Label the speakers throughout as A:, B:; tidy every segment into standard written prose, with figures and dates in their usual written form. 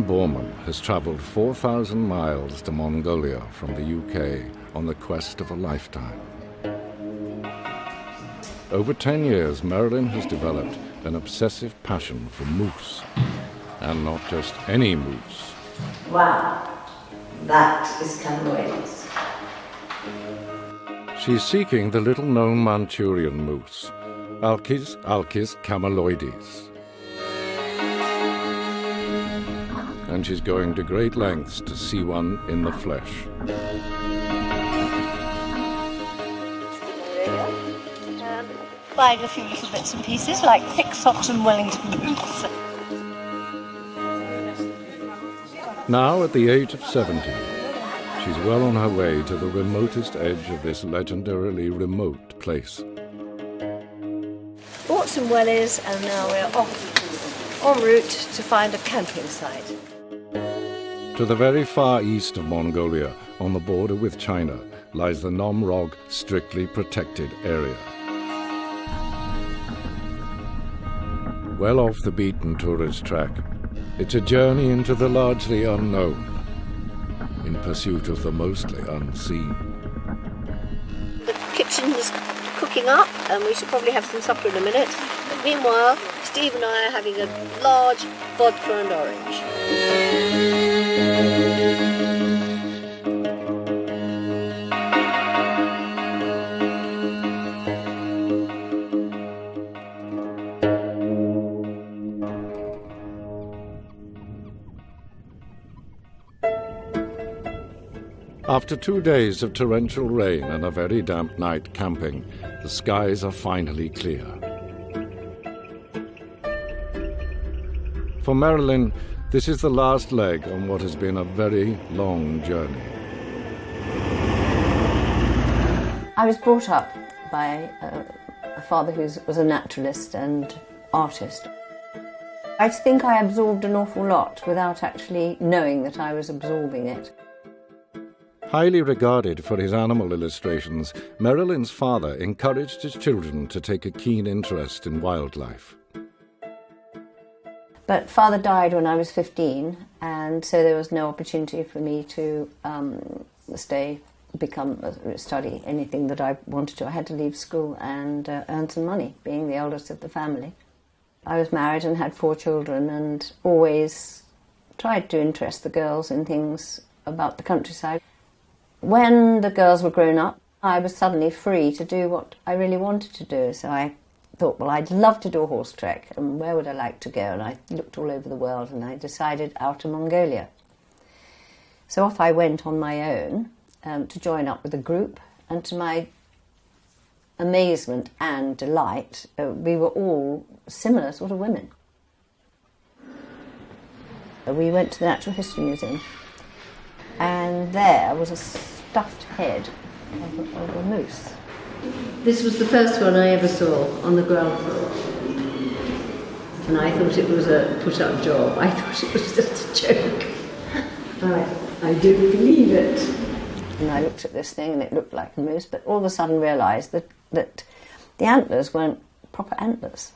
A: Marilyn Borman has travelled 4,000 miles to Mongolia from the UK on the quest of a lifetime. Over 10 years, Marilyn has developed an obsessive passion for moose, and not just any moose.
B: Wow, that is Cameloides.
A: She's seeking the little-known Manchurian moose, Alces cameloides. And she's going to great lengths to see one in the flesh.
C: Buying a few little bits and pieces like thick socks and Wellington boots.
A: Now, at the age of 70, she's well on her way to the remotest edge of this legendarily remote place.
C: Bought some wellies and now we're off en route to find a camping site.
A: To the very far east of Mongolia, on the border with China, lies the Nomrog strictly protected area. Well off the beaten tourist track, it's a journey into the largely unknown, in pursuit of the mostly unseen.
C: The kitchen is cooking up and we should probably have some supper in a minute. But meanwhile, Steve and I are having a large vodka and orange.
A: After 2 days of torrential rain and a very damp night camping, the skies are finally clear. For Marilyn, this is the last leg on what has been a very long journey.
B: I was brought up by a father who was a naturalist and artist. I think I absorbed an awful lot without actually knowing that I was absorbing it.
A: Highly regarded for his animal illustrations, Marilyn's father encouraged his children to take a keen interest in wildlife.
B: But father died when I was 15, and so there was no opportunity for me to study anything that I wanted to. I had to leave school and earn some money, being the eldest of the family. I was married and had 4 children and always tried to interest the girls in things about the countryside. When the girls were grown up, I was suddenly free to do what I really wanted to do. So I thought, well, I'd love to do a horse trek, and where would I like to go? And I looked all over the world, and I decided Outer Mongolia. So off I went on my own to join up with a group, and to my amazement and delight, we were all similar sort of women. We went to the Natural History Museum, and there was a stuffed head of a moose. This was the first one I ever saw on the ground floor. And I thought it was a put-up job. I thought it was just a joke. I didn't believe it. And I looked at this thing and it looked like a moose, but all of a sudden realised that the antlers weren't proper antlers.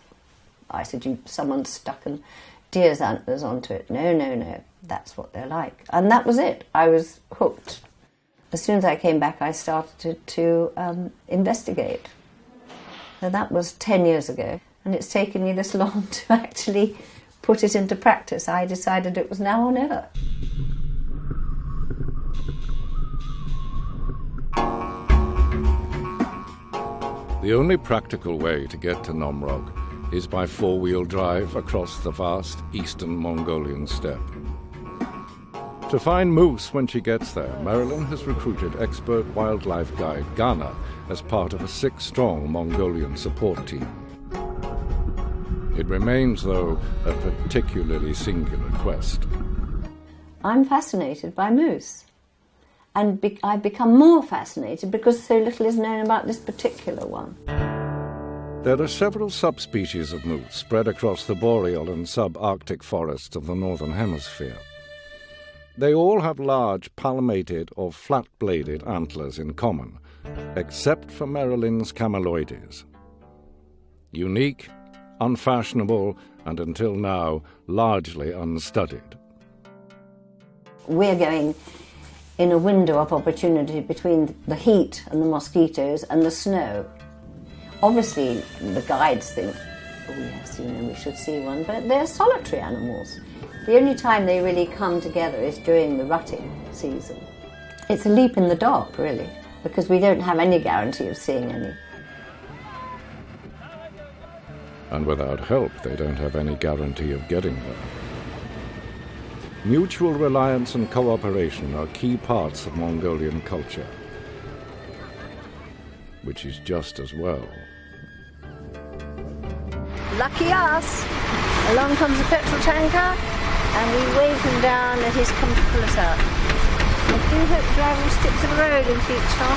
B: I said, someone stuck a deer's antlers onto it. No, that's what they're like. And that was it. I was hooked. As soon as I came back, I started to investigate. So that was 10 years ago, and it's taken me this long to actually put it into practice. I decided it was now or never.
A: The only practical way to get to Nomrog is by 4-wheel drive across the vast eastern Mongolian steppe. To find moose when she gets there, Marilyn has recruited expert wildlife guide Ghana as part of a 6-strong Mongolian support team. It remains, though, a particularly singular quest.
B: I'm fascinated by moose, and I've become more fascinated because so little is known about this particular one.
A: There are several subspecies of moose spread across the boreal and subarctic forests of the Northern Hemisphere. They all have large palmated or flat-bladed antlers in common, except for Marilyn's Cameloides. Unique, unfashionable, and until now largely unstudied.
B: we're going in a window of opportunity between the heat and the mosquitoes and the snow. Obviously, the guides think, oh yes, we should see one, but they're solitary animals. The only time they really come together is during the rutting season. It's a leap in the dark, really, because we don't have any guarantee of seeing any.
A: And without help, they don't have any guarantee of getting there. Mutual reliance and cooperation are key parts of Mongolian culture, which is just as well.
C: Lucky us! Along comes a petrol tanker, and we wave him down that he's come to pull us out. I do hope the driver will stick to the road in future.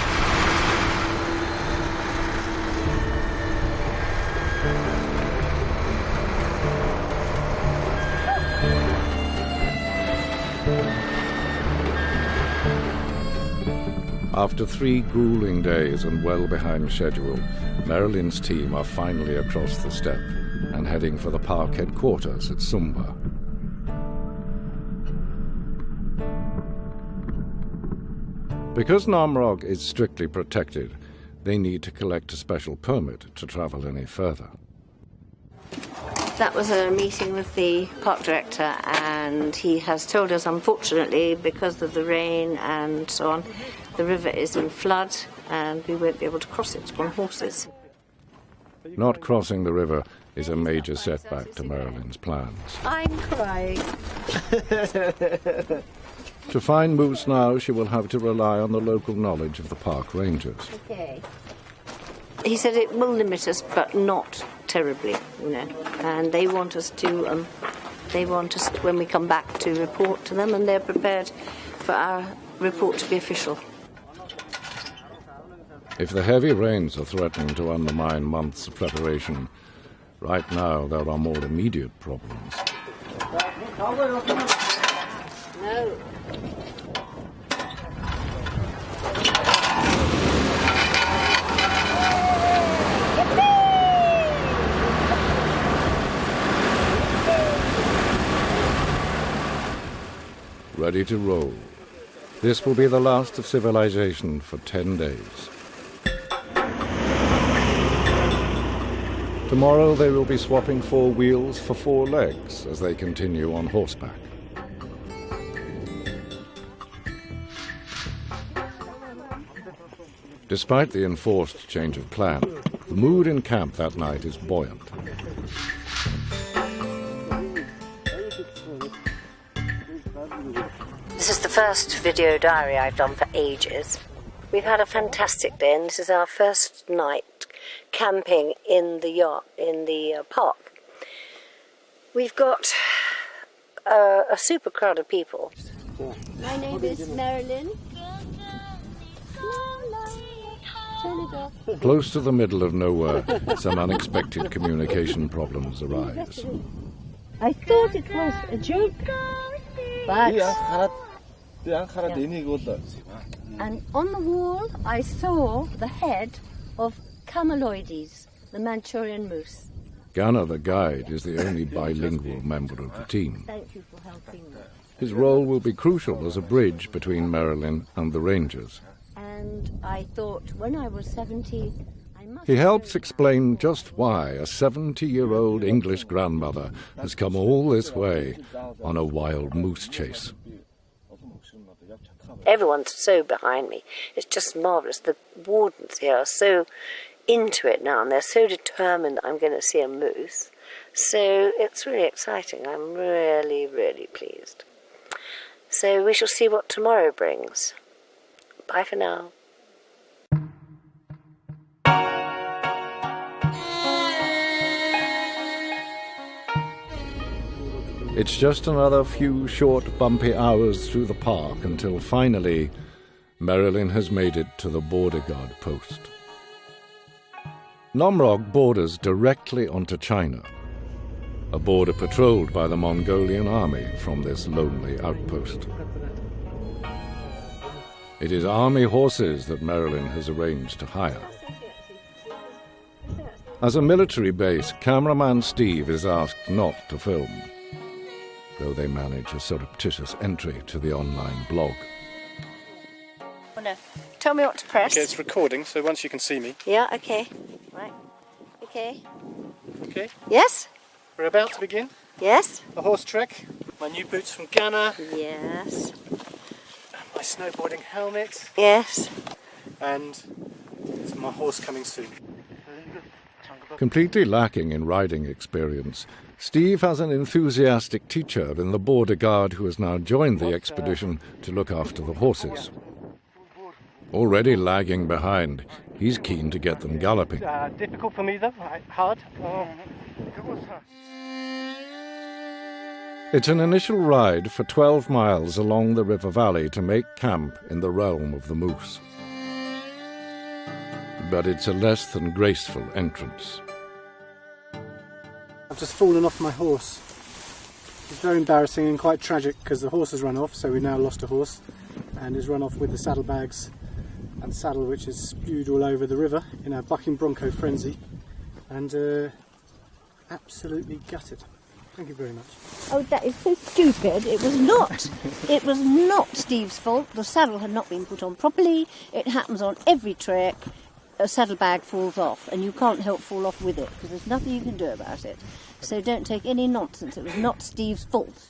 A: After 3 grueling days and well behind schedule, Marilyn's team are finally across the steppe and heading for the park headquarters at Sumba. Because Nomrog is strictly protected, they need to collect a special permit to travel any further.
C: That was a meeting with the park director, and he has told us, unfortunately, because of the rain and so on, the river is in flood and we won't be able to cross it on horses.
A: Not crossing the river is a major setback to Marilyn's plans.
C: I'm crying.
A: To find moose now, she will have to rely on the local knowledge of the park rangers.
C: Okay. He said it will limit us, but not terribly, and they want us to, when we come back, to report to them, and they're prepared for our report to be official.
A: If the heavy rains are threatening to undermine months of preparation, right now there are more immediate problems.
C: No.
A: Ready to roll. This will be the last of civilization for 10 days. Tomorrow they will be swapping 4 wheels for 4 legs as they continue on horseback. Despite the enforced change of plan, the mood in camp that night is buoyant.
C: This is the first video diary I've done for ages. We've had a fantastic day, and this is our first night camping in the park. We've got a super crowd of people. My name is Marilyn.
A: Close to the middle of nowhere, some unexpected communication problems arise.
C: I thought it was a joke, but... And on the wall I saw the head of Cameloides, the Manchurian moose.
A: Gunnar, the guide, is the only bilingual member of the team.
C: Thank you for helping me.
A: His role will be crucial as a bridge between Marilyn and the rangers.
C: And I thought when I was 70, I must...
A: He helps explain just why a 70-year-old English grandmother has come all this way on a wild moose chase.
C: Everyone's so behind me. It's just marvellous. The wardens here are so into it now, and they're so determined that I'm going to see a moose. So it's really exciting. I'm really, really pleased. So we shall see what tomorrow brings. Bye for now.
A: It's just another few short, bumpy hours through the park until finally Marilyn has made it to the border guard post. Nomrog borders directly onto China, a border patrolled by the Mongolian army from this lonely outpost. It is army horses that Marilyn has arranged to hire. As a military base, cameraman Steve is asked not to film. though they manage a surreptitious entry to the online blog.
C: Oh no. Tell me what to press.
D: Okay, it's recording, so once you can see me.
C: Yeah, okay. Right. Okay.
D: Okay,
C: Yes?
D: we're about to begin.
C: Yes?
D: A horse trek. My new boots from Ghana,
C: Yes.
D: my snowboarding helmet,
C: Yes.
D: and it's my horse coming soon.
A: Completely lacking in riding experience, Steve has an enthusiastic teacher in the border guard who has now joined the expedition to look after the horses. Already lagging behind, he's keen to get them galloping.
D: Difficult for me though, hard.
A: It's an initial ride for 12 miles along the river valley to make camp in the realm of the moose. But it's a less than graceful entrance.
D: I've just fallen off my horse. It's very embarrassing and quite tragic because the horse has run off, so we now lost a horse, and has run off with the saddlebags and saddle, which is spewed all over the river in a bucking bronco frenzy, and absolutely gutted. Thank you very much.
B: Oh, that is so stupid. It was not. It was not Steve's fault. The saddle had not been put on properly. It happens on every trek. A saddlebag falls off, and you can't help fall off with it because there's nothing you can do about it. So don't take any nonsense. It was not Steve's fault.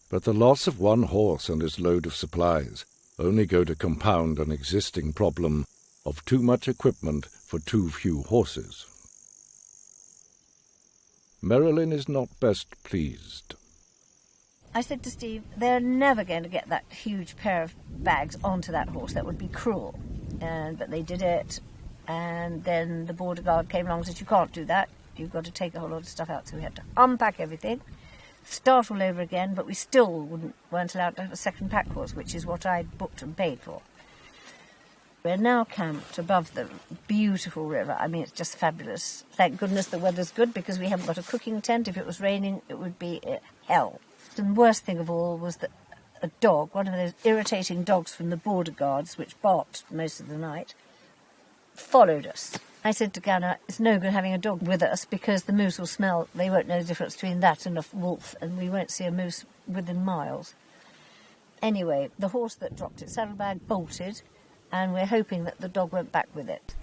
A: But the loss of one horse and his load of supplies only go to compound an existing problem of too much equipment for too few horses. Marilyn is not best pleased.
B: I said to Steve, they're never going to get that huge pair of bags onto that horse. That would be cruel. But they did it, and then the border guard came along and said, you can't do that. You've got to take a whole lot of stuff out. So we had to unpack everything, start all over again, but we still weren't allowed to have a second pack horse, which is what I'd booked and paid for. We're now camped above the beautiful river. I mean, it's just fabulous. Thank goodness the weather's good because we haven't got a cooking tent. If it was raining, it would be hell. The worst thing of all was that a dog, one of those irritating dogs from the border guards, which barked most of the night, followed us. I said to Ghana, it's no good having a dog with us because the moose will smell. They won't know the difference between that and a wolf, and we won't see a moose within miles. Anyway, the horse that dropped its saddlebag bolted, and we're hoping that the dog went back with it.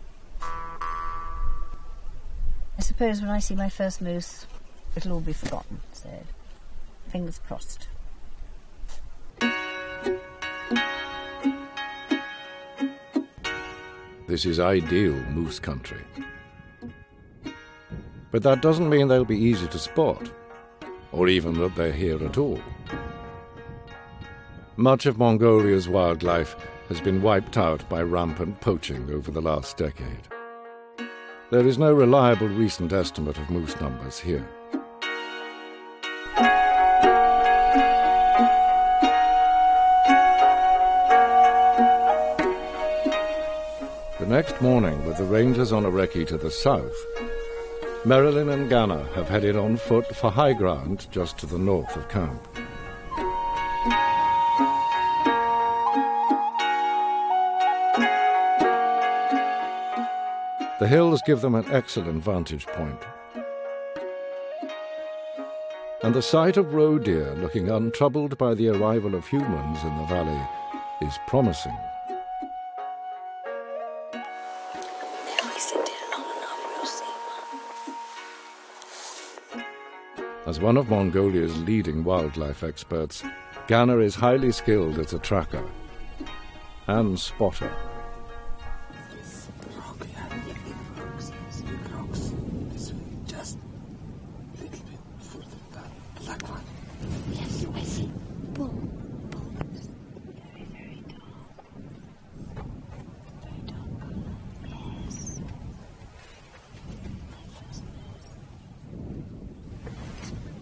B: I suppose when I see my first moose, it'll all be forgotten, so fingers crossed.
A: This is ideal moose country. But that doesn't mean they'll be easy to spot, or even that they're here at all. Much of Mongolia's wildlife has been wiped out by rampant poaching over the last decade. There is no reliable recent estimate of moose numbers here. The next morning, with the rangers on a recce to the south, Marilyn and Ghana have headed on foot for high ground just to the north of camp. The hills give them an excellent vantage point. And the sight of roe deer looking untroubled by the arrival of humans in the valley is promising. As one of Mongolia's leading wildlife experts, Ghana is highly skilled as a tracker and spotter.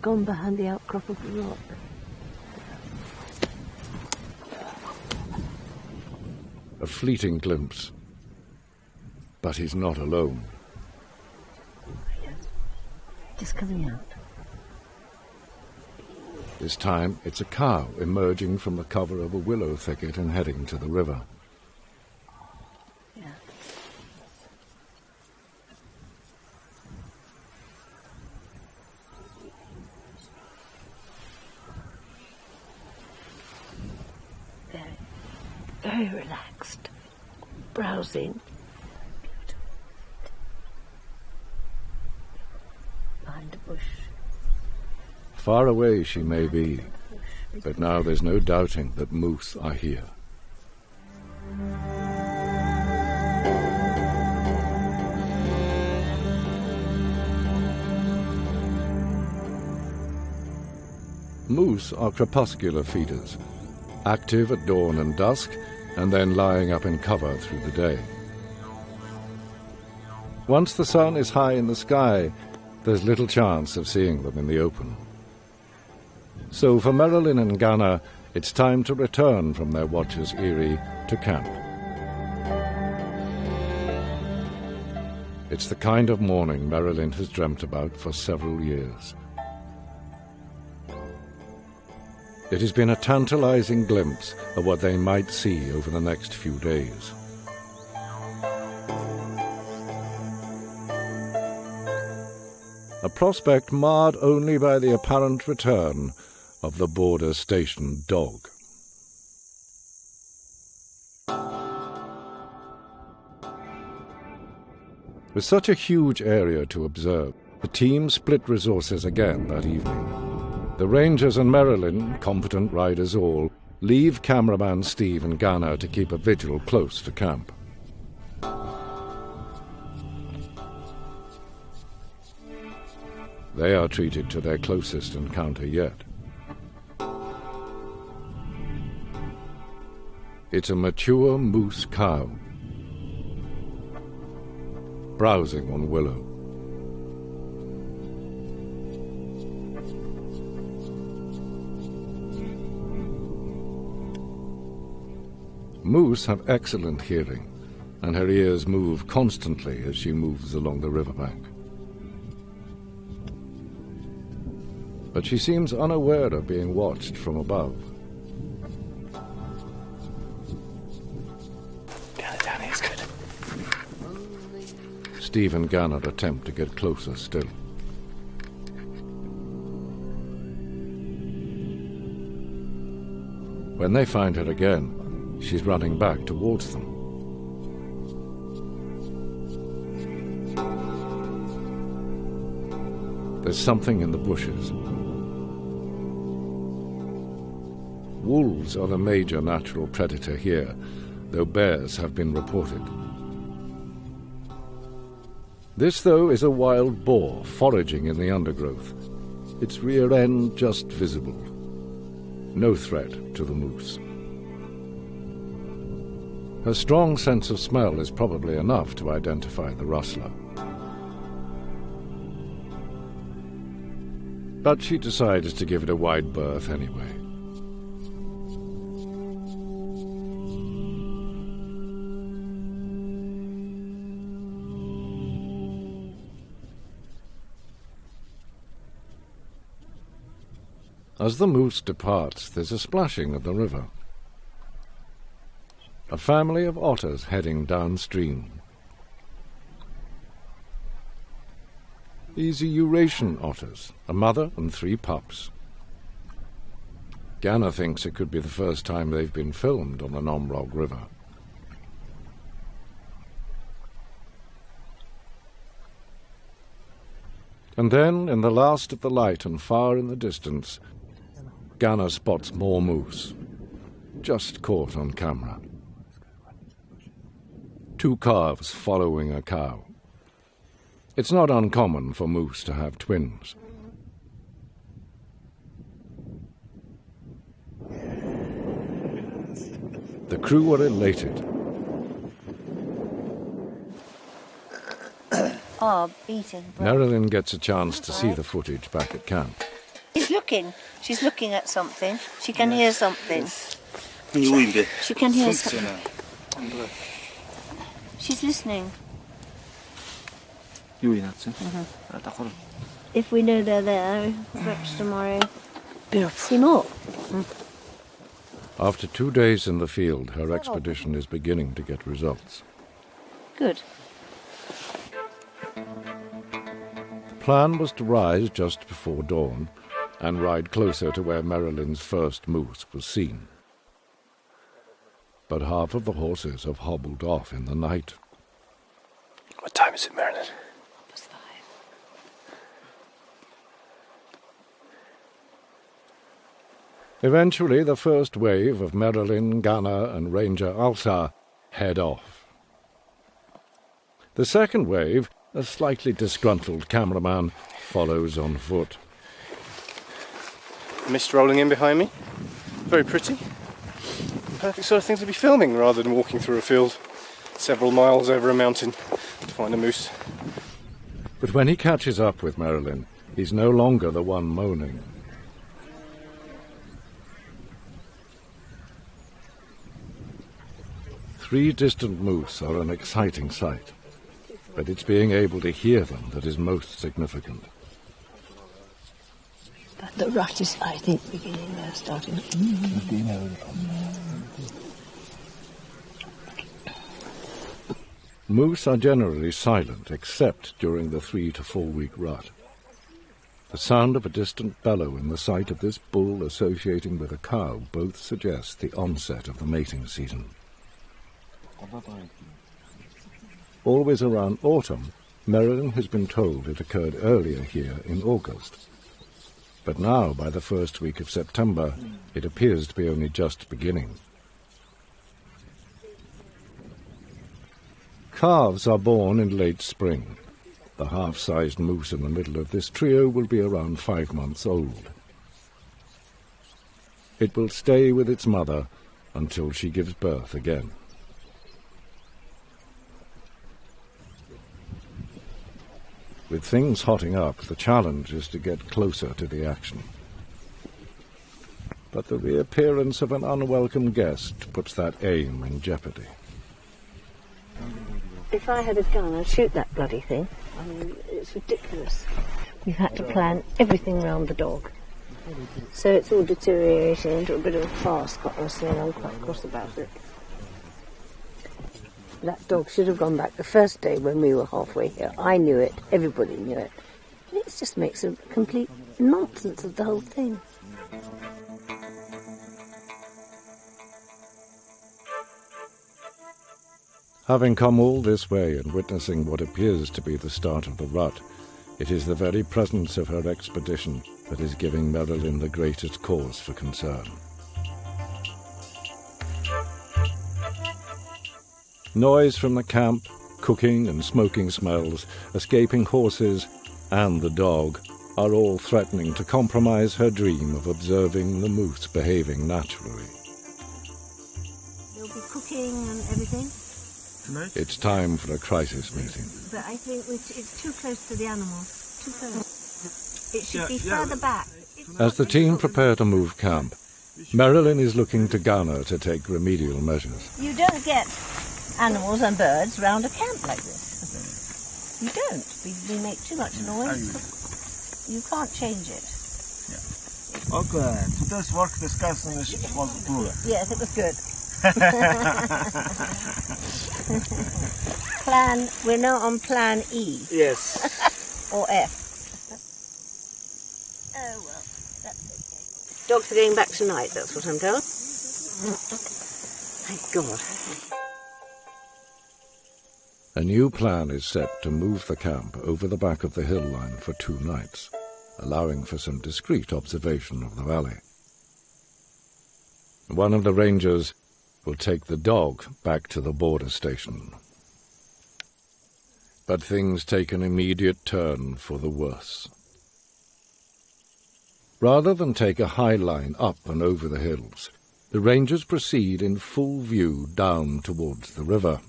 C: Gone behind the outcrop of the rock.
A: A fleeting glimpse. But he's not alone.
C: Just coming out.
A: This time it's a cow emerging from the cover of a willow thicket and heading to the river.
C: very relaxed, browsing. Behind a bush.
A: Far away she may be, but now there's no doubting that moose are here. Moose are crepuscular feeders, active at dawn and dusk, and then lying up in cover through the day. Once the sun is high in the sky, there's little chance of seeing them in the open. So for Marilyn and Gunnar, it's time to return from their watcher's eyrie to camp. It's the kind of morning Marilyn has dreamt about for several years. It has been a tantalizing glimpse of what they might see over the next few days. A prospect marred only by the apparent return of the border station dog. With such a huge area to observe, the team split resources again that evening. The Rangers and Marilyn, competent riders all, leave cameraman Steve and Gunnar to keep a vigil close to camp. They are treated to their closest encounter yet. It's a mature moose cow, browsing on willow. Moose have excellent hearing, and her ears move constantly as she moves along the riverbank. But she seems unaware of being watched from above.
D: Down here's good.
A: Steve and Gunnar attempt to get closer still. When they find her again, she's running back towards them. There's something in the bushes. Wolves are the major natural predator here, though bears have been reported. This, though, is a wild boar foraging in the undergrowth, its rear end just visible. No threat to the moose. Her strong sense of smell is probably enough to identify the rustler. But she decides to give it a wide berth anyway. As the moose departs, there's a splashing of the river. A family of otters heading downstream. These are Eurasian otters, a mother and 3 pups. Gunnar thinks it could be the first time they've been filmed on the Nomrog River. And then, in the last of the light and far in the distance, Gunnar spots more moose, just caught on camera. 2 calves following a cow. It's not uncommon for moose to have twins. The crew are elated.
C: Oh, eating.
A: Marilyn gets a chance to see the footage back at camp.
C: She's looking. She's looking at something. She can hear something.
E: She
C: She can hear something. She's listening. If we know they're there, perhaps tomorrow. See more.
A: After 2 days in the field, her expedition is beginning to get results.
C: Good.
A: The plan was to rise just before dawn and ride closer to where Marilyn's first moose was seen. but half of the horses have hobbled off in the night.
E: What time is it, Marilyn?
C: It's 5.
A: Eventually, the first wave of Marilyn, Gunnar and Ranger Alces head off. The second wave, a slightly disgruntled cameraman, follows on foot.
E: Mist rolling in behind me. Very pretty. Perfect sort of thing to be filming rather than walking through a field several miles over a mountain to find a moose.
A: But when he catches up with Marilyn, he's no longer the one moaning. Three distant moose are an exciting sight, but it's being able to hear them that is most significant.
B: But the rut is, I think, beginning now, starting.
A: Moose are generally silent except during the 3 to 4 week rut. The sound of a distant bellow and the sight of this bull associating with a cow both suggest the onset of the mating season. Always around autumn, Marilyn has been told it occurred earlier here in August. But now, by the first week of September, it appears to be only just beginning. Calves are born in late spring. The half-sized moose in the middle of this trio will be around 5 months old. It will stay with its mother until she gives birth again. With things hotting up, the challenge is to get closer to the action. But the reappearance of an unwelcome guest puts that aim in jeopardy.
B: If I had a gun, I'd shoot that bloody thing. I mean, it's ridiculous. We've had to plan everything around the dog. So it's all deteriorating into a bit of a farce, quite honestly, and I'm quite cross about it. That dog should have gone back the first day when we were halfway here. I knew it, everybody knew it. And it just makes a complete nonsense of the whole thing.
A: Having come all this way and witnessing what appears to be the start of the rut, it is the very presence of her expedition that is giving Marilyn the greatest cause for concern. Noise from the camp, cooking and smoking smells, escaping horses, and the dog are all threatening to compromise her dream of observing the moose behaving naturally.
B: There'll be cooking and everything.
A: It's time for a crisis meeting.
B: But I think it's too close to the animals. Too close. It should be further back.
A: As the team prepare to move camp, Marilyn is looking to Gunnar to take remedial measures.
B: You don't get animals and birds round a camp like this. You don't. We make too much noise. You can't change it.
F: Okay, today's work discussion was good.
B: Yes, it was good. We're now on plan E.
F: Yes.
B: Or F. Oh well, that's okay. Dogs are going back tonight, that's what I'm told. Thank God.
A: A new plan is set to move the camp over the back of the hill line for 2 nights, allowing for some discreet observation of the valley. One of the rangers will take the dog back to the border station. But things take an immediate turn for the worse. Rather than take a high line up and over the hills, the rangers proceed in full view down towards the river.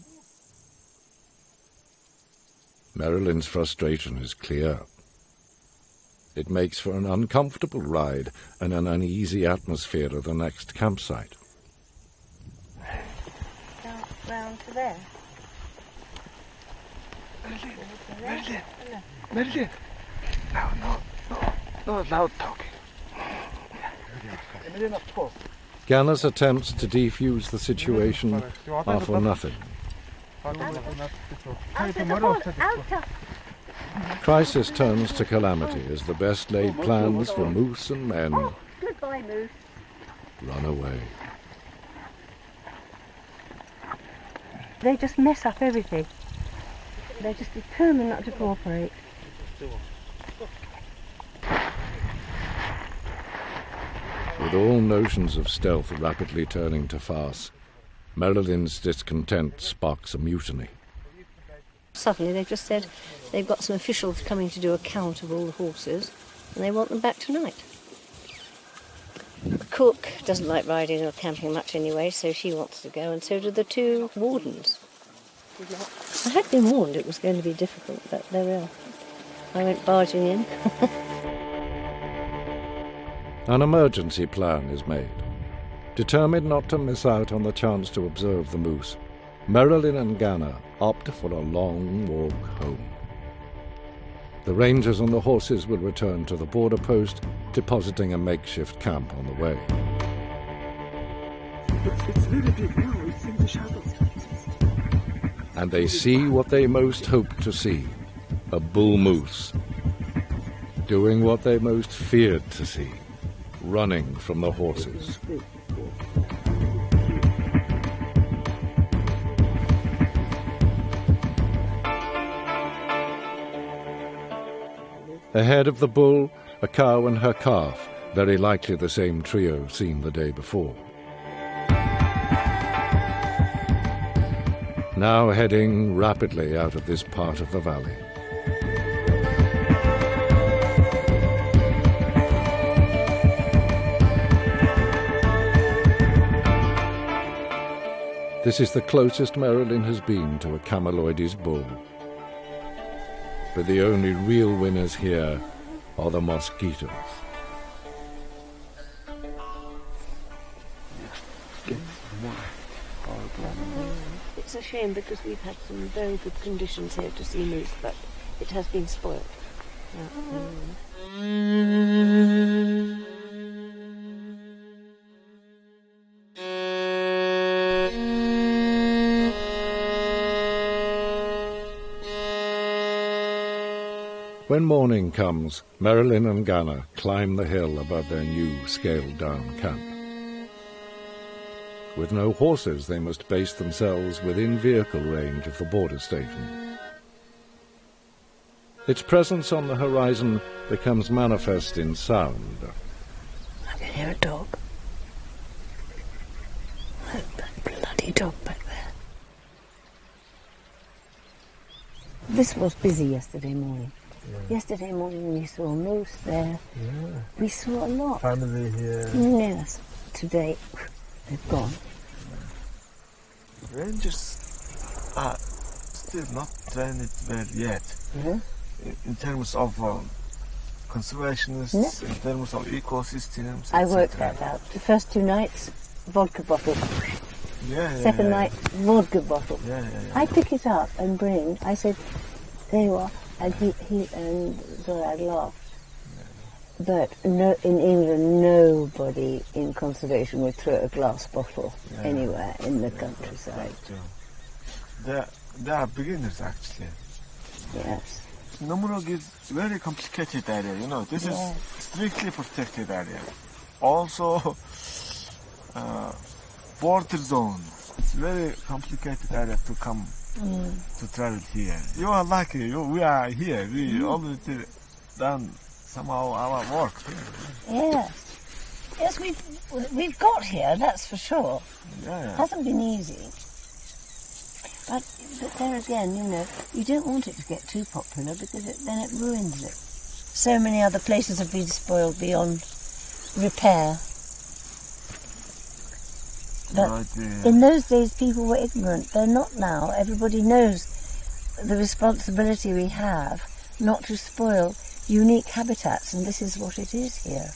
A: Marilyn's frustration is clear. It makes for an uncomfortable ride and an uneasy atmosphere at the next campsite.
B: Round to there.
F: Marilyn. No loud talking.
A: Gunnar's attempts to defuse the situation are for nothing. Crisis turns to calamity as the best-laid plans for moose and men
B: Goodbye, Moose.
A: run away.
B: They just mess up everything. They're just determined not to cooperate.
A: With all notions of stealth rapidly turning to farce, Marilyn's discontent sparks a mutiny.
B: Suddenly they've just said they've got some officials coming to do a count of all the horses and they want them back tonight. The cook doesn't like riding or camping much anyway, so she wants to go, and so do the two wardens. I had been warned it was going to be difficult, but there we are. I went barging in.
A: An emergency plan is made. Determined not to miss out on the chance to observe the moose, Marilyn and Ganna opt for a long walk home. The rangers on the horses will return to the border post, depositing a makeshift camp on the way.
F: It's really big now, it's in the shadows.
A: And they see what they most hoped to see, a bull moose, doing what they most feared to see, running from the horses. Ahead of the bull, a cow and her calf, very likely the same trio seen the day before. Now heading rapidly out of this part of the valley. This is the closest Marilyn has been to a Cameloides bull. But the only real winners here are the mosquitoes.
B: It's a shame because we've had some very good conditions here to see moose, but it has been spoiled.
A: When morning comes, Marilyn and Ganna climb the hill above their new scaled-down camp. With no horses, they must base themselves within vehicle range of the border station. Its presence on the horizon becomes manifest in sound.
B: I can hear a dog. That bloody dog back there. This was busy yesterday morning. Yeah. Yesterday morning we saw a moose there. Yeah. We saw a lot.
F: Family here.
B: Yes. Today they've gone.
F: Rangers are still not trained well yet.
B: Yeah.
F: In terms of conservationists, in terms of ecosystems.
B: I worked that out. The first 2 nights, vodka bottle. Second night, vodka bottle. I pick it up and bring. I said, there you are. And he and Zorad laughed. But no, in England, nobody in conservation would throw a glass bottle anywhere in the countryside.
F: They are beginners, actually.
B: Yes.
F: Nomrog is very complicated area, you know. This is strictly protected area. Also, border zone. It's very complicated area to come to travel here. You are lucky. We are here. We already done somehow our work.
B: Yes, we've got here. That's for sure.
F: Yeah.
B: It hasn't been easy. But there again, you know, you don't want it to get too popular because then it ruins it. So many other places have been spoiled beyond repair. But in those days, people were ignorant. They're not now. Everybody knows the responsibility we have not to spoil unique habitats, and this is what it is here.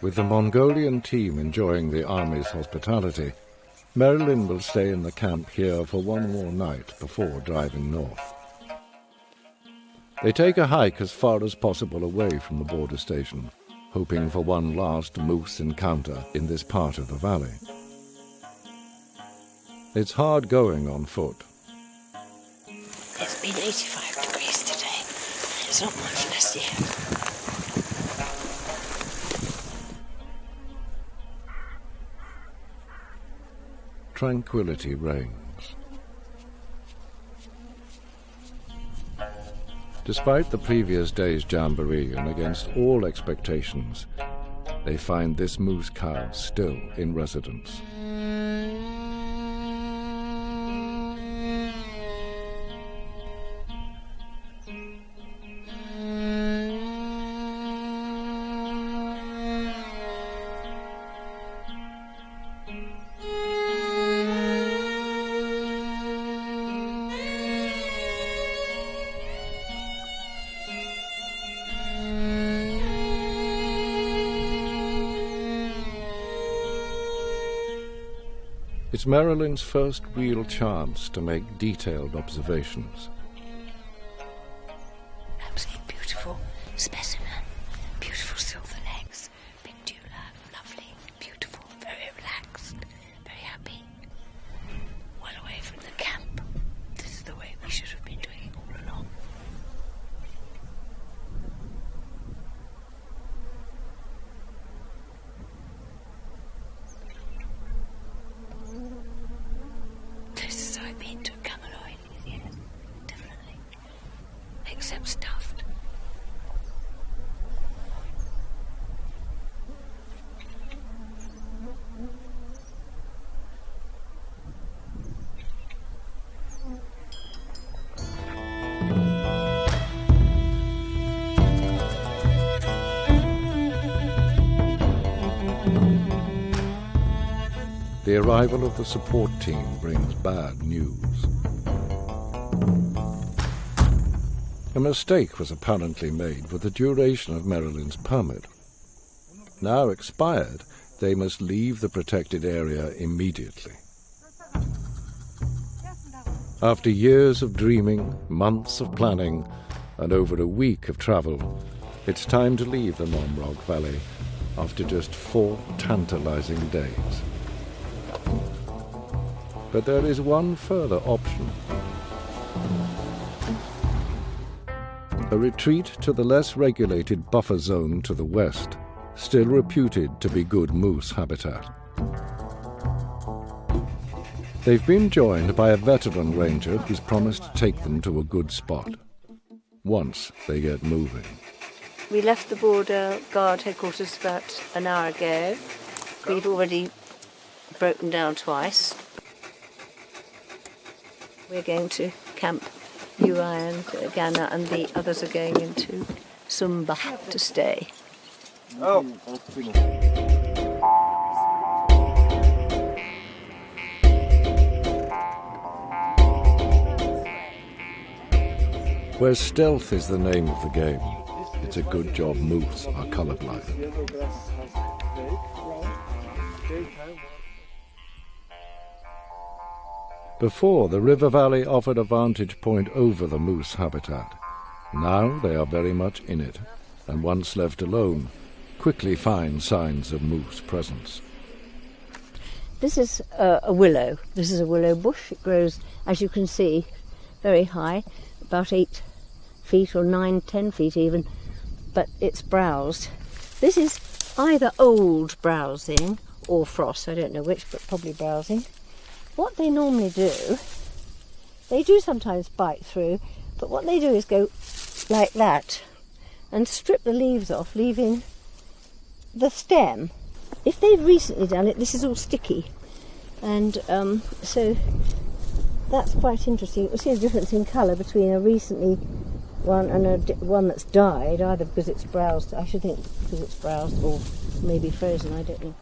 A: With the Mongolian team enjoying the army's hospitality, Marilyn will stay in the camp here for one more night before driving north. They take a hike as far as possible away from the border station, hoping for one last moose encounter in this part of the valley. It's hard going on foot.
B: It's been 85 degrees today. It's not much less yet.
A: tranquility reigns. Despite the previous day's jamboree and against all expectations, they find this moose cow still in residence. It's Marilyn's first real chance to make detailed observations.
C: Absolutely beautiful specimen. Beautiful silver legs. Big dewlap. Lovely. Beautiful. Very relaxed. Very happy. Well away from the camp. This is the way we should have been doing it all along. Closest I've been to a Cameloid, yes, definitely. Except stuffed.
A: The arrival of the support team brings bad news. A mistake was apparently made with the duration of Marilyn's permit. Now expired, they must leave the protected area immediately. After years of dreaming, months of planning, and over a week of travel, it's time to leave the Nomrog Valley after just 4 tantalizing days. But there is one further option. A retreat to the less regulated buffer zone to the west, still reputed to be good moose habitat. They've been joined by a veteran ranger who's promised to take them to a good spot, once they get moving.
B: We left the border guard headquarters about an hour ago. We've already broken down twice. We're going to camp Ui and Ghana, and the others are going into Sumba to stay.
A: Where stealth is the name of the game, it's a good job moose are colorblind. Before, the river valley offered a vantage point over the moose habitat. Now they are very much in it, and once left alone, quickly find signs of moose presence.
B: This is a willow. This is a willow bush. It grows, as you can see, very high, about 8 feet or 9, 10 feet even, but it's browsed. This is either old browsing or frost, I don't know which, but probably browsing. What they normally do, they do sometimes bite through, but what they do is go like that and strip the leaves off, leaving the stem. If they've recently done it, this is all sticky, and so that's quite interesting. You'll see a difference in colour between a recently one and one that's died, either because it's browsed, I should think because it's browsed, or maybe frozen, I don't know.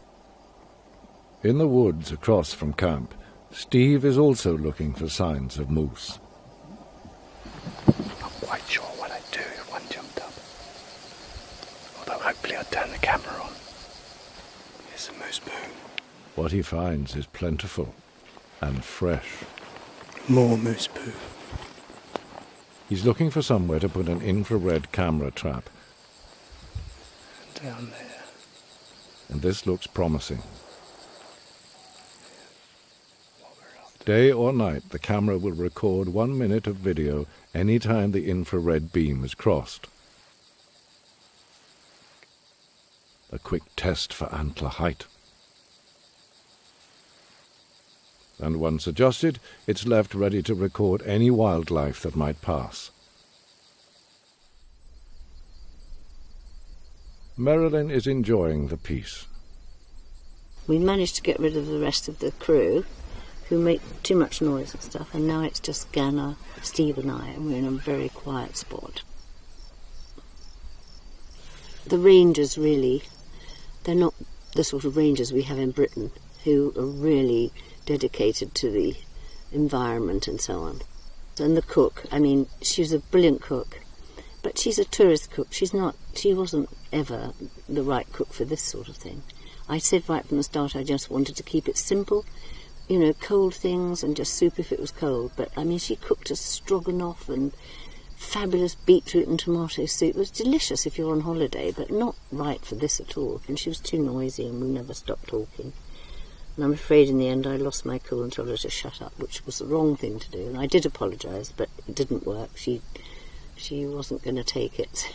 A: In the woods across from camp, Steve is also looking for signs of moose.
E: I'm not quite sure what I'd do if one jumped up. Although hopefully I'd turn the camera on. Here's a moose poo.
A: What he finds is plentiful and fresh.
E: More moose poo.
A: He's looking for somewhere to put an infrared camera trap,
E: Down there.
A: and this looks promising. Day or night, the camera will record 1 minute of video any time the infrared beam is crossed. A quick test for antler height. and once adjusted, it's left ready to record any wildlife that might pass. Marilyn is enjoying the peace.
B: We managed to get rid of the rest of the crew, who make too much noise and stuff, and now it's just Ganna, Steve and I, and we're in a very quiet spot. The rangers really, they're not the sort of rangers we have in Britain, who are really dedicated to the environment and so on. And the cook, I mean, she's a brilliant cook, but she's a tourist cook. She wasn't ever the right cook for this sort of thing. I said right from the start I just wanted to keep it simple, you know, cold things and just soup if it was cold. But, I mean, she cooked us stroganoff and fabulous beetroot and tomato soup. It was delicious if you're on holiday, but not right for this at all. And she was too noisy and we never stopped talking. And I'm afraid in the end I lost my cool and told her to shut up, which was the wrong thing to do. And I did apologise, but it didn't work. She wasn't going to take it.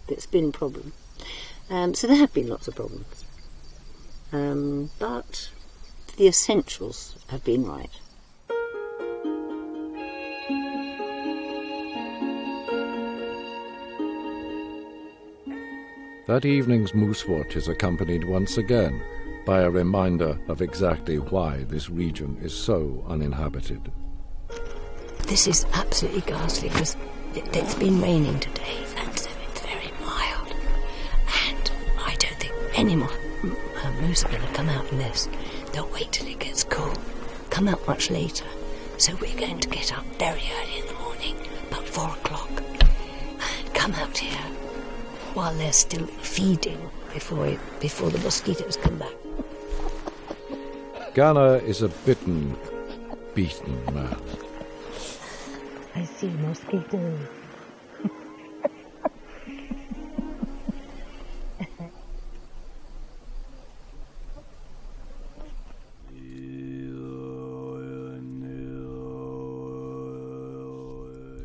B: It's been a problem. So there have been lots of problems. But the essentials have been right.
A: That evening's moose watch is accompanied once again by a reminder of exactly why this region is so uninhabited.
B: This is absolutely ghastly because it's been raining today, and so it's very mild. And I don't think any more moose are going to come out in this. They'll wait till it gets cool, come out much later. So we're going to get up very early in the morning, about 4 o'clock, and come out here while they're still feeding before the mosquitoes come back.
A: Ganna is a bitten, beaten man.
B: I see mosquitoes.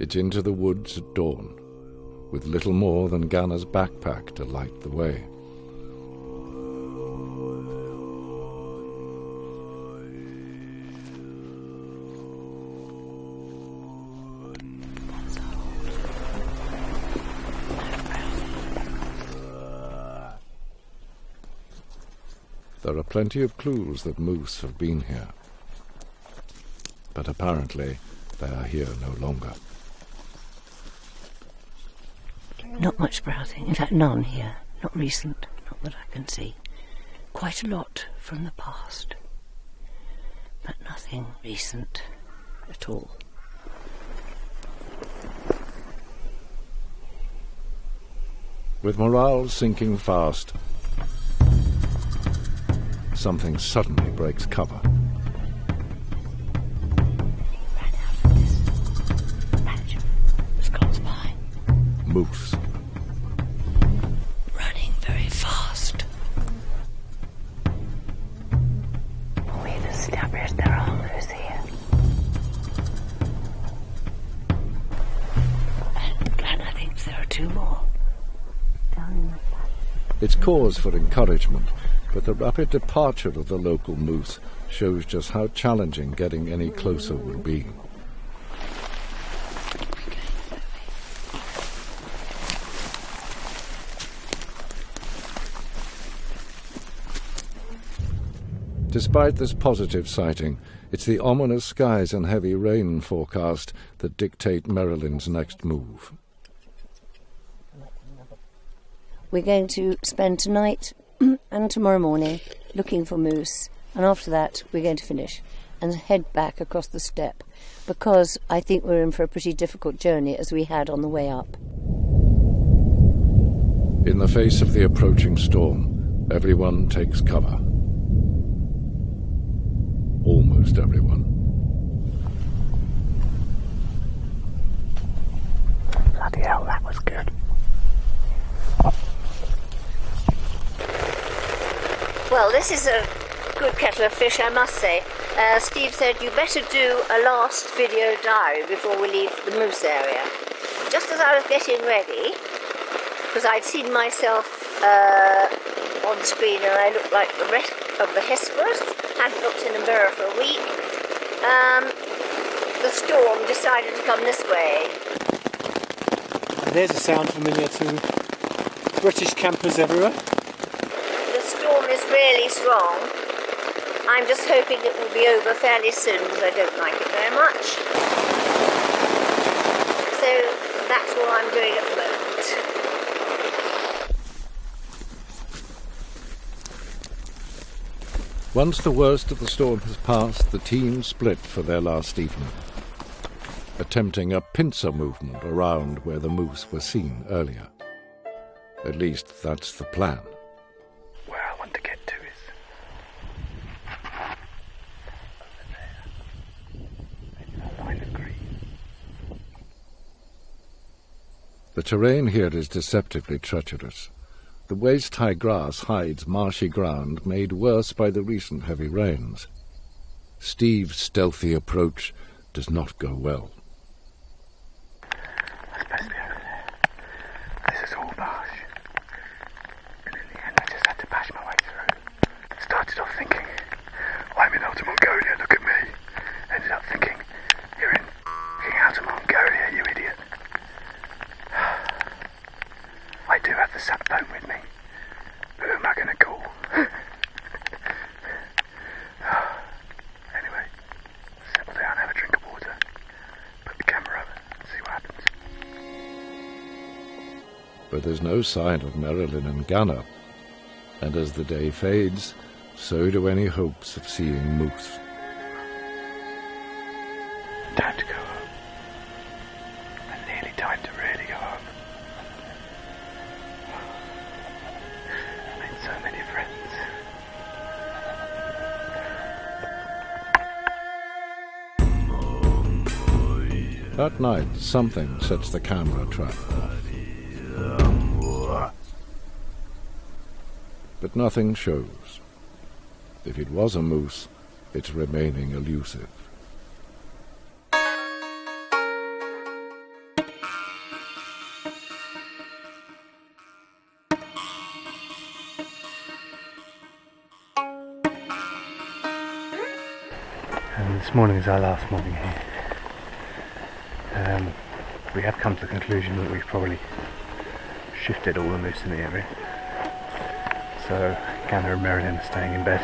A: It's into the woods at dawn, with little more than Ganna's backpack to light the way. There are plenty of clues that moose have been here, but apparently they are here no longer.
B: Not much browsing, in fact none here, not recent, not that I can see. Quite a lot from the past, but nothing recent at all.
A: With morale sinking fast, something suddenly breaks cover.
B: Ran out of this patch of Scots pine.
A: Moose.
B: Running very fast. We've established there are moose here. And I think there are 2 more. Down in the patch.
A: It's cause for encouragement, but the rapid departure of the local moose shows just how challenging getting any closer will be. Despite this positive sighting, it's the ominous skies and heavy rain forecast that dictate Marilyn's next move.
B: We're going to spend tonight and tomorrow morning looking for moose, and after that we're going to finish and head back across the steppe, because I think we're in for a pretty difficult journey as we had on the way up.
A: In the face of the approaching storm, everyone takes cover. Almost everyone.
F: Bloody hell, that was good.
C: Well, this is a good kettle of fish, I must say. Steve said you better do a last video diary before we leave the moose area. Just as I was getting ready, because I'd seen myself on screen and I looked like the rest of the Hesperus, hadn't looked in the mirror for a week, the storm decided to come this way.
D: There's a sound familiar to British campers everywhere.
C: The storm is really strong. I'm just hoping it will be over fairly soon because I don't like it very much. So that's all I'm doing at the moment.
A: Once the worst of the storm has passed, the team split for their last evening, attempting a pincer movement around where the moose were seen earlier. At least that's the plan.
E: Where I want to get to is over there. A line of green.
A: The terrain here is deceptively treacherous. The waist-high grass hides marshy ground made worse by the recent heavy rains. Steve's stealthy approach does not go well.
E: I'm supposed to be over there. This is all marsh. And in the end I just had to bash my way through. Started off thinking, I'm in Outer Mongolia, look at me. Ended up thinking, you're in Outer Mongolia, you idiot. I do have the sat phone with me. Who am I going to call? Anyway, settle down, have a drink of water, put the camera up, and see what happens.
A: But there's no sign of Marilyn and Gunnar, and as the day fades, so do any hopes of seeing moose.
E: Time to go home. And nearly time to really go home. I made so many friends.
A: That night, something sets the camera trap off. But nothing shows. If it was a moose, it's remaining elusive.
E: And this morning is our last morning here. We have come to the conclusion that we've probably shifted all the moose in the area. So Gunnar and Marilyn are staying in bed.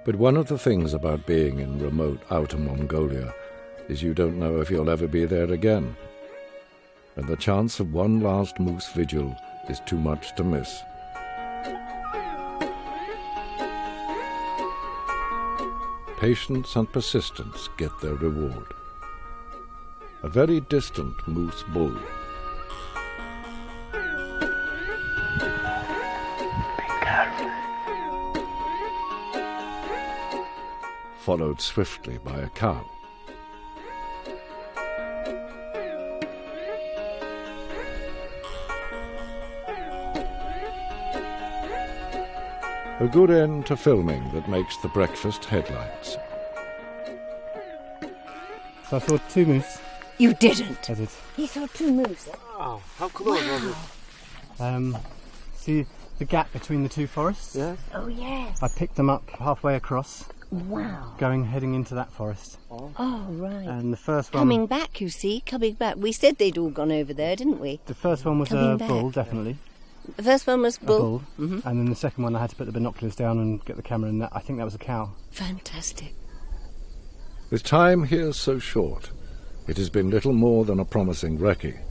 A: But one of the things about being in remote Outer Mongolia is you don't know if you'll ever be there again. And the chance of one last moose vigil is too much to miss. Patience and persistence get their reward. A very distant moose bull. Followed swiftly by a cow. A good end to filming that makes the breakfast headlines.
D: So I saw two moose.
B: You didn't?
D: I did.
B: He saw two moose.
D: Wow, how close was it? See the gap between the two forests?
E: Yeah.
B: Oh, yes.
D: I picked them up halfway across,
B: Wow.
D: heading into that forest.
B: Oh, right.
D: And the first one...
B: Coming back, you see, coming back. We said they'd all gone over there, didn't we?
D: The first one was
B: Coming
D: a
B: back.
D: bull, definitely.
B: The first one was
D: A
B: bull.
D: bull. And then the second one I had to put the binoculars down and get the camera in. I think that was a cow.
B: Fantastic.
A: With time here so short, it has been little more than a promising recce,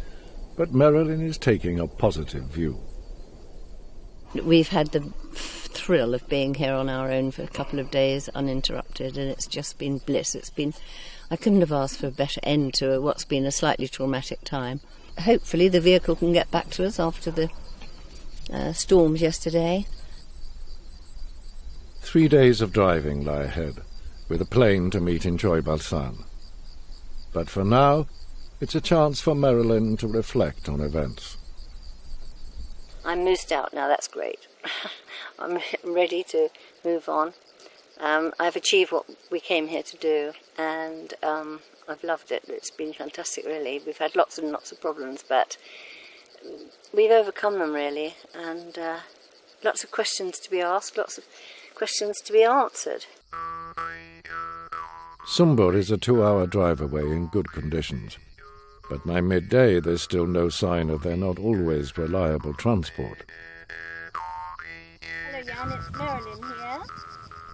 A: but Marilyn is taking a positive view.
B: We've had the thrill of being here on our own for a couple of days uninterrupted, and it's just been bliss. I couldn't have asked for a better end to what's been a slightly traumatic time. Hopefully the vehicle can get back to us after the storms yesterday.
A: 3 days of driving lie ahead, with a plane to meet in Choibalsan. But for now, it's a chance for Marilyn to reflect on events.
C: I'm moosed out now, that's great. I'm ready to move on. I've achieved what we came here to do, and I've loved it. It's been fantastic, really. We've had lots and lots of problems, but we've overcome them, really, and Lots of questions to be asked, lots of questions to be answered.
A: Sumba is a 2-hour drive away in good conditions. But by midday there's still no sign of their not always reliable transport.
C: Hello Jan, it's Marilyn here.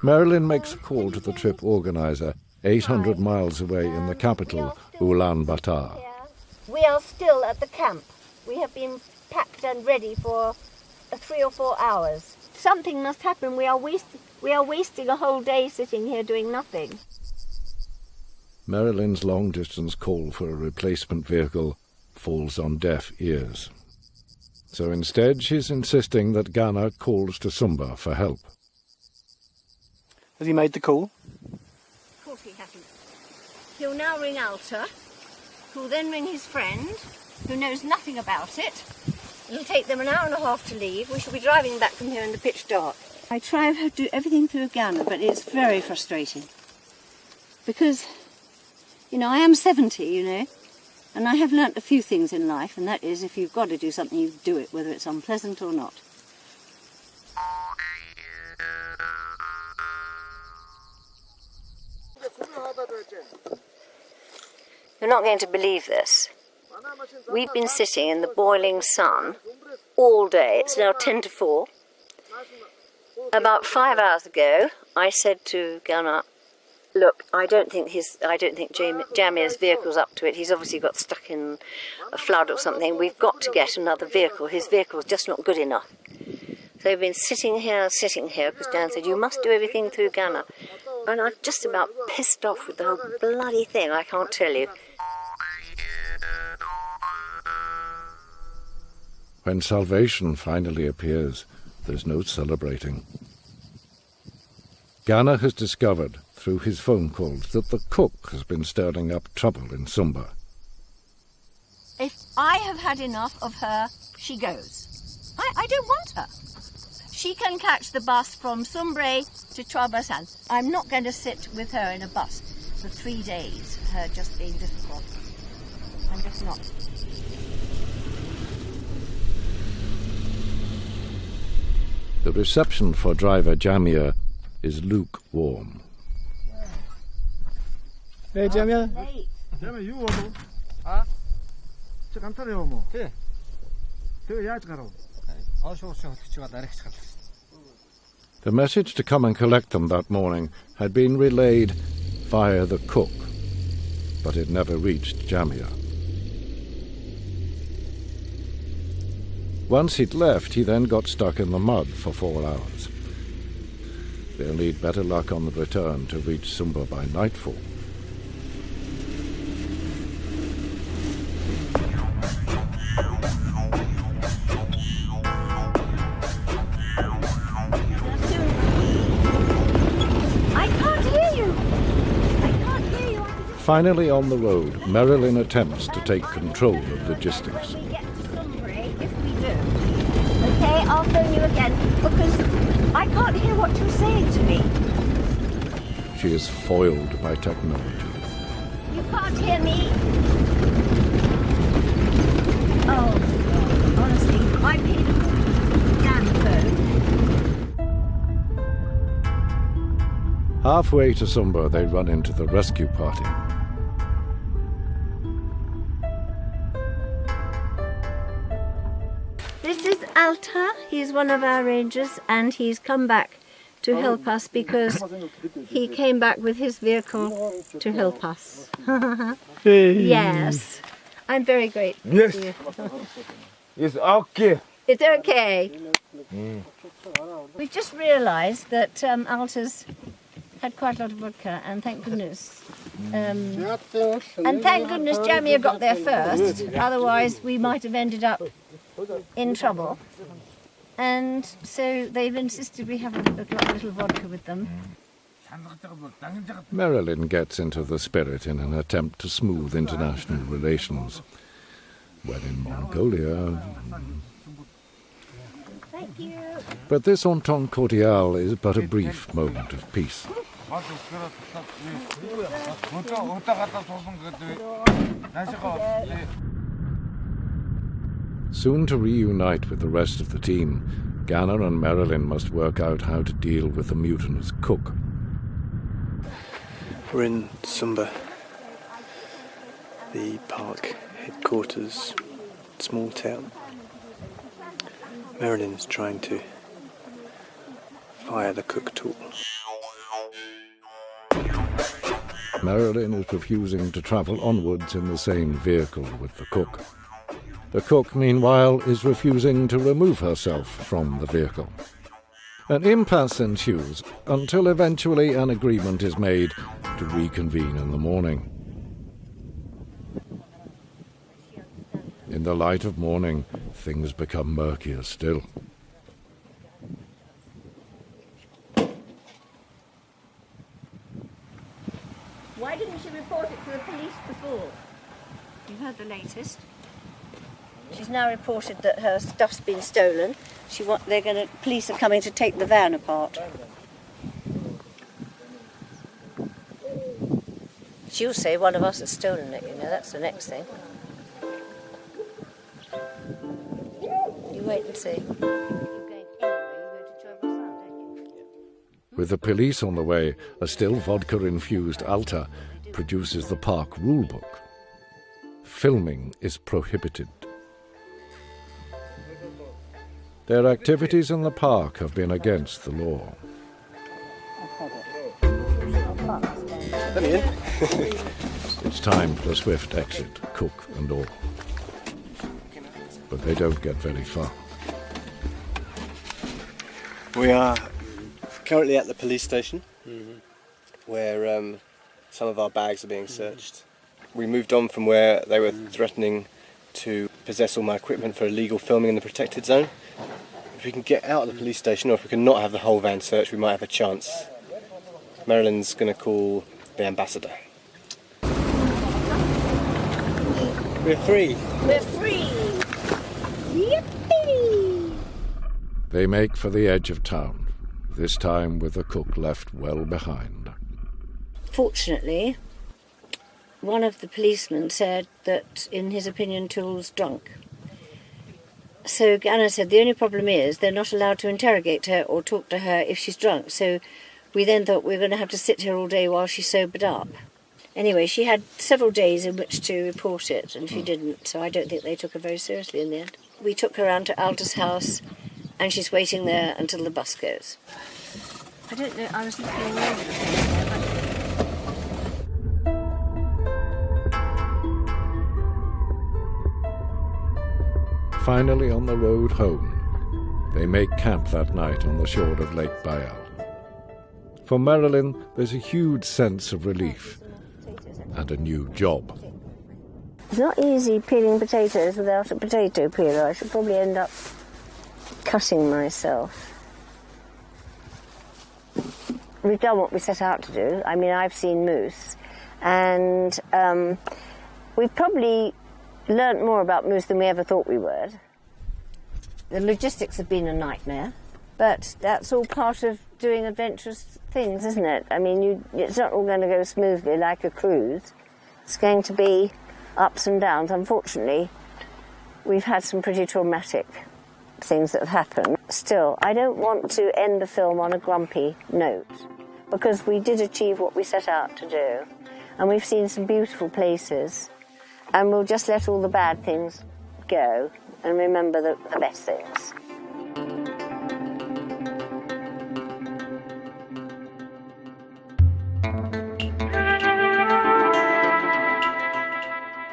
A: Marilyn makes a call to the trip organiser 800 miles away in the capital, Ulaanbaatar.
B: We are still at the camp. We have been packed and ready for 3 or 4 hours. Something must happen. We are wasting a whole day sitting here doing nothing.
A: Marilyn's long-distance call for a replacement vehicle falls on deaf ears. So instead she's insisting that Ghana calls to Sumba for help.
D: Has he made the call?
B: Of course he hasn't. He'll now ring Alta, who'll then ring his friend, who knows nothing about it. It'll take them an hour and a half to leave. We shall be driving back from here in the pitch dark. I try to do everything through Ghana, but it's very frustrating. Because, I am 70, and I have learnt a few things in life, and that is if you've got to do something, you do it, whether it's unpleasant or not.
C: You're not going to believe this. We've been sitting in the boiling sun all day. It's now 10 to 4. About 5 hours ago, I said to Ghana, look, I don't think Jamier's vehicle's up to it. He's obviously got stuck in a flood or something. We've got to get another vehicle. His vehicle's just not good enough. So we've been sitting here, because Dan said, you must do everything through Ghana. And I'm just about pissed off with the whole bloody thing, I can't tell you.
A: When salvation finally appears, there's no celebrating. Ghana has discovered, through his phone calls, that the cook has been stirring up trouble in Sumba.
B: If I have had enough of her, she goes. I don't want her. She can catch the bus from Sumbre to Trabasan. I'm not going to sit with her in a bus for 3 days, her just being difficult. I'm just not.
A: The reception for driver Jamier is lukewarm.
D: Hey, Jamia.
F: Jamia, you order? Ah? Check on the
A: The message to come and collect them that morning had been relayed via the cook, but it never reached Jamier. Once he'd left, he then got stuck in the mud for 4 hours. They'll need better luck on the return to reach Sumba by nightfall. Finally on the road, Marilyn attempts to take control of logistics.
B: We get to Sumbre, if we do. Okay, I'll phone you again, because I can't hear what you're saying to me.
A: She is foiled by technology.
B: You can't hear me? Oh, honestly, I paid a damn phone.
A: Halfway to Sumba, they run into the rescue party.
B: This is Alta. He's one of our rangers, and he's come back to help us because he came back with his vehicle to help us. Yes. I'm very grateful to you.
F: It's okay.
B: It's okay. We've just realised that Alta's had quite a lot of vodka, and thank goodness. And thank goodness Jamier got there first, otherwise we might have ended up in trouble. And so they've insisted we have a little vodka with them.
A: Marilyn gets into the spirit in an attempt to smooth international relations. When in Mongolia...
B: Thank you.
A: But this entente cordiale is but a brief moment of peace. Soon to reunite with the rest of the team, Ganna and Marilyn must work out how to deal with the mutinous cook.
G: We're in Sumba, the park headquarters, small town. Marilyn is trying to fire the cook tool.
A: Marilyn is refusing to travel onwards in the same vehicle with the cook. The cook, meanwhile, is refusing to remove herself from the vehicle. An impasse ensues until eventually an agreement is made to reconvene in the morning. In the light of morning, things become murkier still.
B: Why didn't she report it to the police before? You heard the latest. She's now reported that her stuff's been stolen. Police are coming to take the van apart. She'll say one of us has stolen it, you know, that's the next thing. You wait and see. You're going anyway, you go to Choice, don't you?
A: With the police on the way, a still vodka-infused Alta produces the park rulebook. Filming is prohibited. Their activities in the park have been against the law.
G: Let me in.
A: It's time for a swift exit, cook and all. But they don't get very far.
G: We are currently at the police station, where some of our bags are being searched. We moved on from where they were threatening to possess all my equipment for illegal filming in the protected zone. If we can get out of the police station, or if we can not have the whole van searched, we might have a chance. Marilyn's going to call the ambassador. We're free!
B: We're free! Yippee!
A: They make for the edge of town, this time with the cook left well behind.
B: Fortunately, one of the policemen said that, in his opinion, Tool's drunk. So Ganna said the only problem is they're not allowed to interrogate her or talk to her if she's drunk. So we then thought we were going to have to sit here all day while she sobered up. Anyway, she had several days in which to report it, and she didn't, so I don't think they took her very seriously in the end. We took her around to Alta's house, and she's waiting there until the bus goes. I don't know, I was looking all over the place there, but...
A: Finally on the road home, they make camp that night on the shore of Lake Bayal. For Marilyn, there's a huge sense of relief and a new job.
B: It's not easy peeling potatoes without a potato peeler. I should probably end up cutting myself. We've done what we set out to do. I mean, I've seen moose, and we've probably learnt more about moose than we ever thought we would. The logistics have been a nightmare, but that's all part of doing adventurous things, isn't it? I mean, it's not all going to go smoothly like a cruise. It's going to be ups and downs. Unfortunately, we've had some pretty traumatic things that have happened. Still, I don't want to end the film on a grumpy note, because we did achieve what we set out to do, and we've seen some beautiful places, and we'll just let all the bad things go and remember the best things.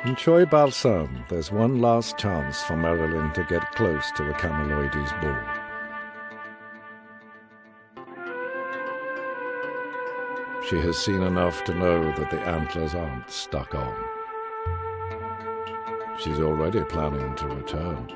A: In Choi Balsam, there's one last chance for Marilyn to get close to the Cameloides bull. She has seen enough to know that the antlers aren't stuck on. She's already planning to return.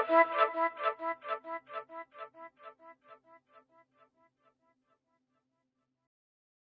C: Bye.